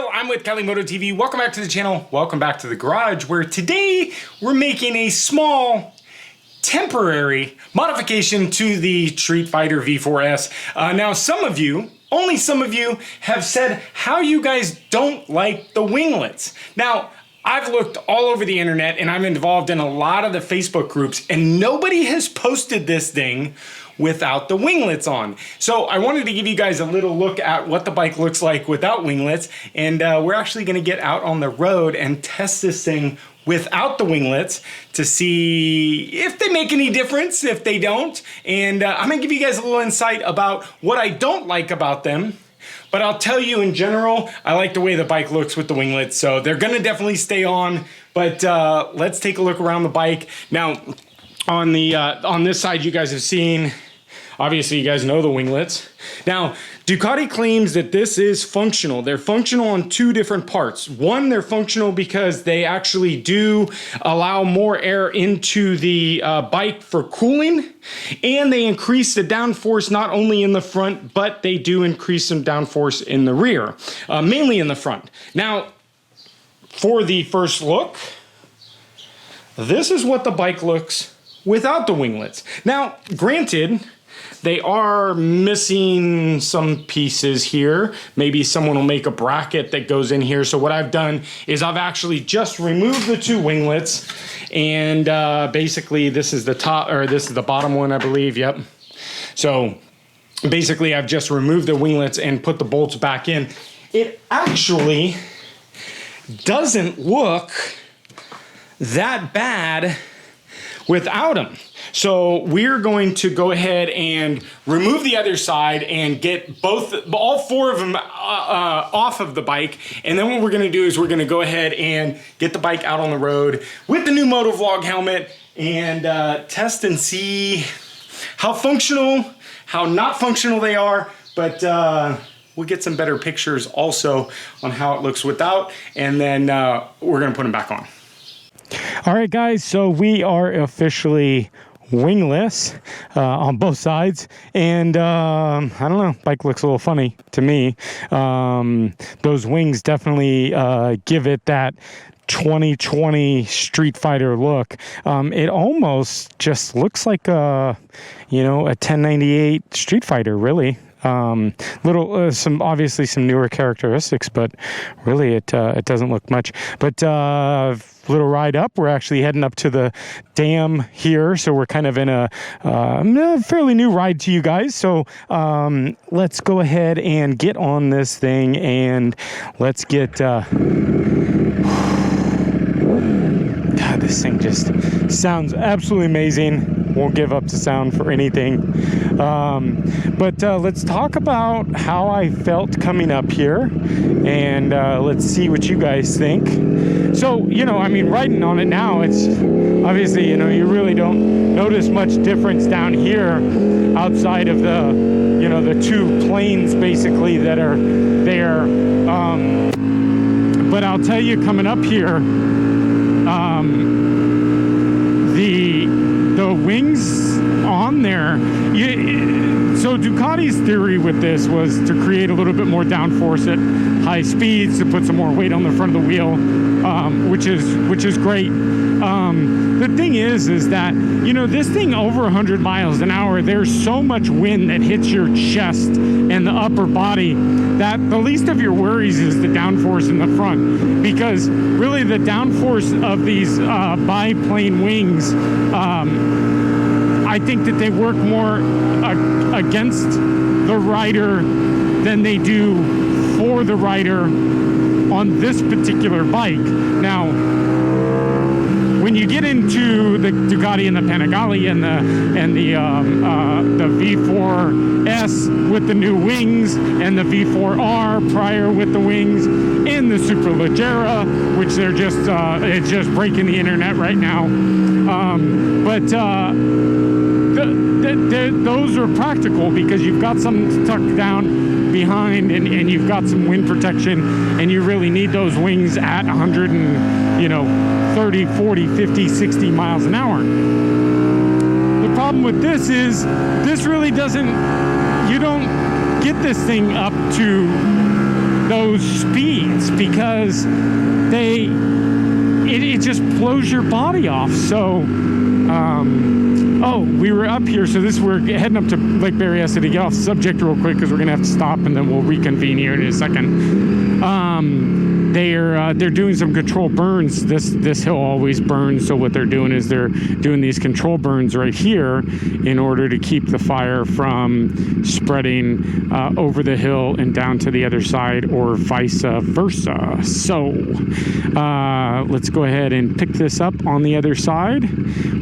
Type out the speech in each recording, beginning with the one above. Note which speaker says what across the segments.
Speaker 1: Hello, I'm with Cali Moto TV. Welcome back to the channel. Welcome back to the garage, where today we're making a small temporary modification to the Streetfighter V4S. Now, some of you, only some of you, have said how you guys don't like the winglets. Now, I've looked all over the internet and I'm involved in a lot of the Facebook groups, and nobody has posted this thing without the winglets on. So I wanted to give you guys a little look at what the bike looks like without winglets, and we're actually gonna get out on the road and test this thing without the winglets to see if they make any difference, if they don't. And I'm gonna give you guys a little insight about what I don't like about them. But I'll tell you in general, I like the way the bike looks with the winglets, so they're gonna definitely stay on. But let's take a look around the bike. Now, on this side, you guys have seen, obviously you guys know the winglets. Now, Ducati claims that this is functional. They're functional on two different parts. One, they're functional because they actually do allow more air into the bike for cooling, and they increase the downforce not only in the front, but they do increase some downforce in the rear, mainly in the front. Now, for the first look, this is what the bike looks without the winglets. Now, granted, they are missing some pieces here. Maybe someone will make a bracket that goes in here. So what I've done is I've actually just removed the two winglets, and basically this is the top, or this is the bottom one, I believe. Yep. So basically I've just removed the winglets and put the bolts back in. It actually doesn't look that bad without them. So we're going to go ahead and remove the other side and get all four of them off of the bike. And then what we're gonna do is we're gonna go ahead and get the bike out on the road with the new Motovlog helmet and test and see how functional, how not functional they are. But we'll get some better pictures also on how it looks without, and then we're gonna put them back on. All right, guys, so we are officially wingless on both sides, and I don't know, bike looks a little funny to me. Those wings definitely give it that 2020 Streetfighter look. It almost just looks like a, you know, a 1098 Streetfighter, really. Some obviously some newer characteristics, but really it doesn't look much. But little ride up, we're actually heading up to the dam here, so we're kind of in a fairly new ride to you guys. So let's go ahead and get on this thing, and let's get God, this thing just sounds absolutely amazing. Won't give up the sound for anything. But let's talk about how I felt coming up here, and let's see what you guys think. So, you know, I mean, riding on it now, it's obviously, you know, you really don't notice much difference down here outside of the, you know, the two planes basically that are there. But I'll tell you, coming up here, the wings on there, so Ducati's theory with this was to create a little bit more downforce at high speeds, to put some more weight on the front of the wheel, which is great. The thing is that, you know, this thing over 100 miles an hour, there's so much wind that hits your chest and the upper body that the least of your worries is the downforce in the front, because really the downforce of these biplane wings, I think that they work more against the rider than they do for the rider on this particular bike. Now, when you get into the Ducati and the Panigale and the V4S with the new wings, and the V4R prior with the wings, and the Superleggera, which they're just it's just breaking the internet right now. Those are practical because you've got something tucked down behind, and you've got some wind protection, and you really need those wings at 100 and, you know, 30, 40, 50, 60 miles an hour. The problem with this is this really doesn't, you don't get this thing up to those speeds, because it just blows your body off. So oh, we were up here, so we're heading up to Lake Berryessa to get off subject real quick, because we're gonna have to stop and then we'll reconvene here in a second. They're doing some control burns. This hill always burns, so what they're doing is they're doing these control burns right here in order to keep the fire from spreading over the hill and down to the other side, or vice versa. So let's go ahead and pick this up on the other side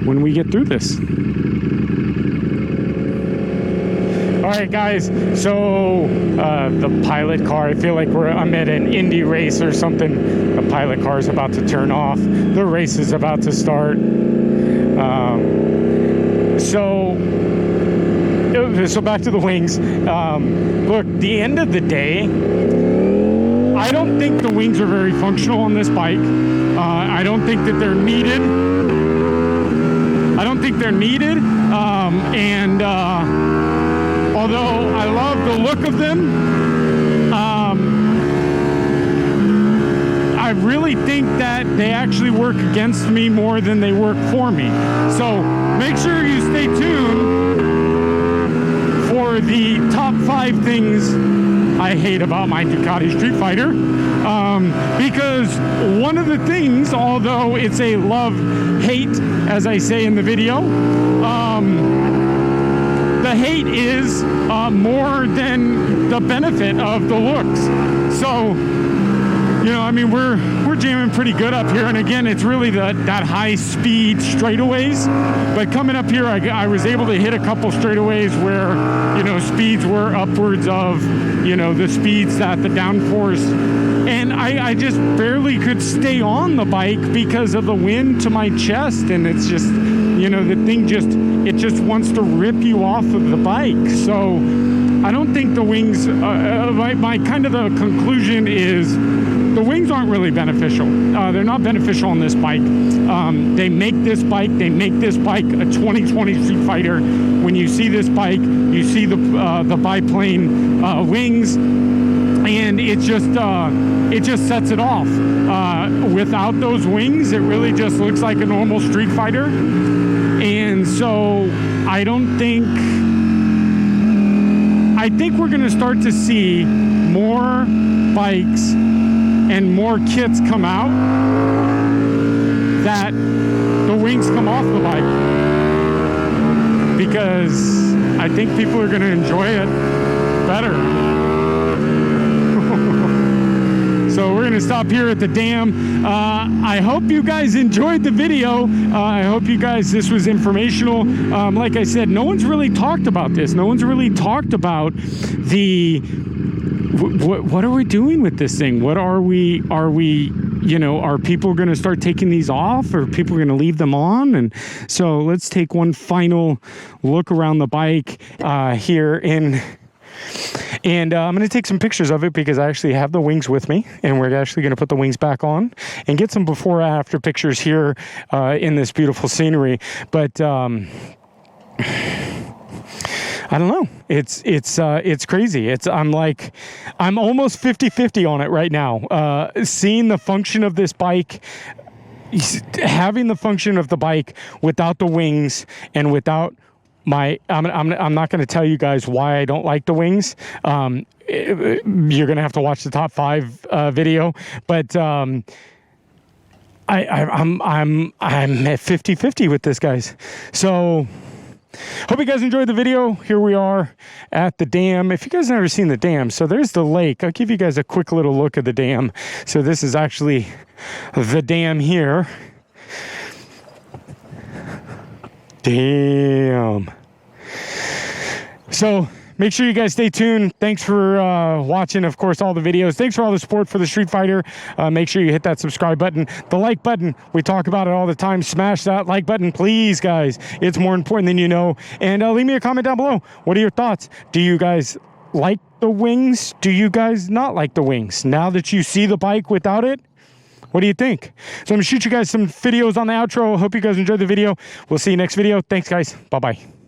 Speaker 1: when we get through this. All right, guys, so the pilot car, I feel like I'm at an Indy race or something. The pilot car is about to turn off. The race is about to start. So back to the wings. Look, the end of the day, I don't think the wings are very functional on this bike. I don't think that they're needed. I don't think they're needed. Although I love the look of them, I really think that they actually work against me more than they work for me. So make sure you stay tuned for the top 5 things I hate about my Ducati Streetfighter. Because one of the things, although it's a love-hate, as I say in the video, the hate is more than the benefit of the looks. So, you know, I mean, we're jamming pretty good up here, and again, it's really that high speed straightaways. But coming up here, I was able to hit a couple straightaways where, you know, speeds were upwards of, you know, the speeds that the downforce, and I just barely could stay on the bike because of the wind to my chest, and it's just, you know, the thing just wants to rip you off of the bike. So I don't think the wings, my kind of the conclusion is the wings aren't really beneficial. They're not beneficial on this bike. They make this bike a 2020 Streetfighter. When you see this bike, you see the biplane wings, and it just sets it off. Without those wings, it really just looks like a normal Streetfighter. And so I think we're going to start to see more bikes and more kits come out that the wings come off the bike, because I think people are going to enjoy it better. So we're going to stop here at the dam. I hope you guys enjoyed the video. I hope this was informational. Like I said, no one's really talked about this. No one's really talked about what are we doing with this thing? Are people going to start taking these off, or are people going to leave them on? And so let's take one final look around the bike here and I'm going to take some pictures of it, because I actually have the wings with me, and we're actually going to put the wings back on and get some before and after pictures here in this beautiful scenery. But I don't know. It's crazy. I'm almost 50-50 on it right now. Seeing the function of this bike, having the function of the bike without the wings and without I'm not going to tell you guys why I don't like the wings. You're going to have to watch the top 5 video, but I'm at 50-50 with this, guys. So hope you guys enjoyed the video. Here we are at the dam. If you guys have never seen the dam, so there's the lake. I'll give you guys a quick little look at the dam. So this is actually the dam here. Damn. So make sure you guys stay tuned. Thanks for watching, of course, all the videos. Thanks for all the support for the Streetfighter. Make sure you hit that subscribe button. The like button, we talk about it all the time. Smash that like button, please, guys. It's more important than you know. And leave me a comment down below. What are your thoughts? Do you guys like the wings? Do you guys not like the wings? Now that you see the bike without it, what do you think? So I'm going to shoot you guys some videos on the outro. Hope you guys enjoyed the video. We'll see you next video. Thanks, guys. Bye-bye.